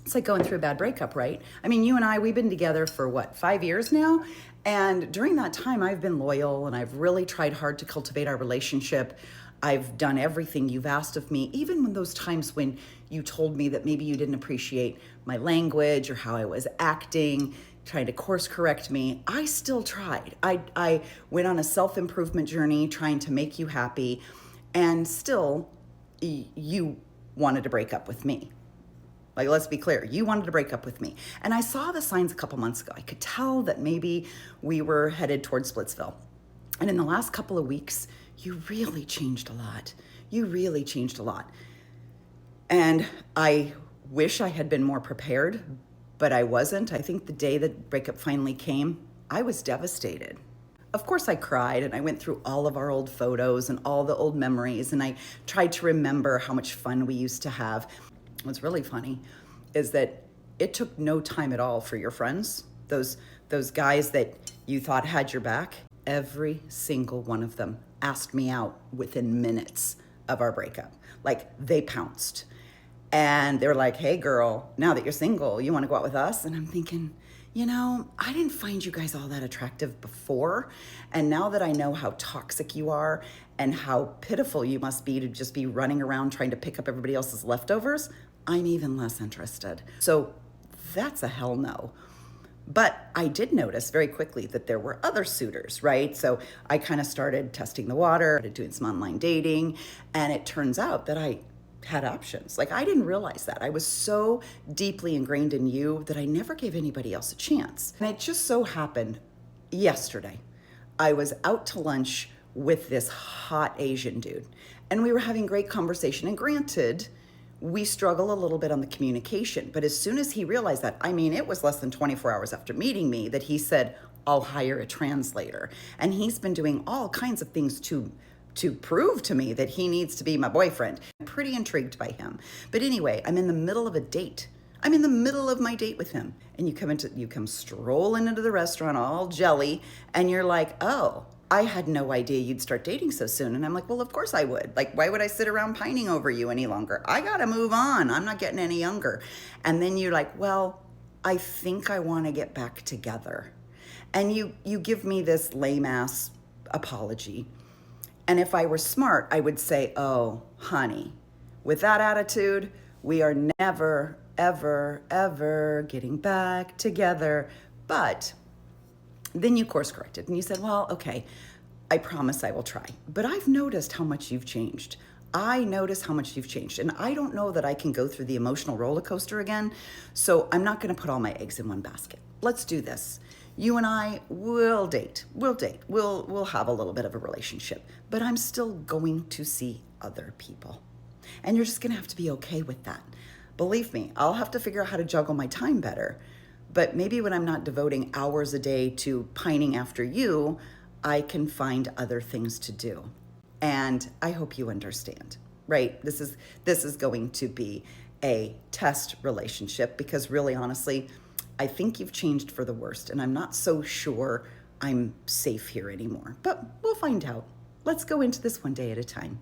It's like going through a bad breakup, right? I mean, you and I, we've been together for what, 5 years now? And during that time, I've been loyal and I've really tried hard to cultivate our relationship. I've done everything you've asked of me, even when those times when you told me that maybe you didn't appreciate my language or how I was acting, trying to course correct me. I still tried. I went on a self-improvement journey trying to make you happy, and still you wanted to break up with me. Like, let's be clear, you wanted to break up with me. And I saw the signs a couple months ago. I could tell that maybe we were headed towards Splitsville. And in the last couple of weeks, you really changed a lot. You really changed a lot. And I wish I had been more prepared, but I wasn't. I think the day that breakup finally came, I was devastated. Of course, I cried and I went through all of our old photos and all the old memories, and I tried to remember how much fun we used to have. What's really funny is that it took no time at all for your friends, those guys that you thought had your back. Every single one of them asked me out within minutes of our breakup. Like, they pounced. And they were like, hey girl, now that you're single, you want to go out with us? And I'm thinking, I didn't find you guys all that attractive before. And now that I know how toxic you are and how pitiful you must be to just be running around trying to pick up everybody else's leftovers, I'm even less interested. So that's a hell no. But I did notice very quickly that there were other suitors, right? So I kind of started testing the water, started doing some online dating, and it turns out that I had options. Like, I didn't realize that. I was so deeply ingrained in you that I never gave anybody else a chance. And it just so happened yesterday, I was out to lunch with this hot Asian dude, and we were having great conversation. And granted, we struggle a little bit on the communication, but as soon as he realized that, I mean, it was less than 24 hours after meeting me that he said, I'll hire a translator. And he's been doing all kinds of things to prove to me that he needs to be my boyfriend. I'm pretty intrigued by him. But anyway, I'm in the middle of a date. I'm in the middle of my date with him. And you come strolling into the restaurant all jelly, and you're like, oh, I had no idea you'd start dating so soon. And I'm like, well, of course I would. Like, why would I sit around pining over you any longer? I gotta move on. I'm not getting any younger. And then you're like, well, I think I wanna get back together. And you give me this lame ass apology. And if I were smart, I would say, oh, honey, with that attitude, we are never, ever, ever getting back together. But then you course corrected and you said, well, okay, I promise I will try. But I've noticed how much you've changed. I notice how much you've changed. And I don't know that I can go through the emotional roller coaster again. So I'm not going to put all my eggs in one basket. Let's do this. You and I will date. We'll date. We'll have a little bit of a relationship. But I'm still going to see other people. And you're just going to have to be okay with that. Believe me, I'll have to figure out how to juggle my time better. But maybe when I'm not devoting hours a day to pining after you, I can find other things to do. And I hope you understand, right? This is going to be a test relationship because really, honestly, I think you've changed for the worst, and I'm not so sure I'm safe here anymore. But we'll find out. Let's go into this one day at a time.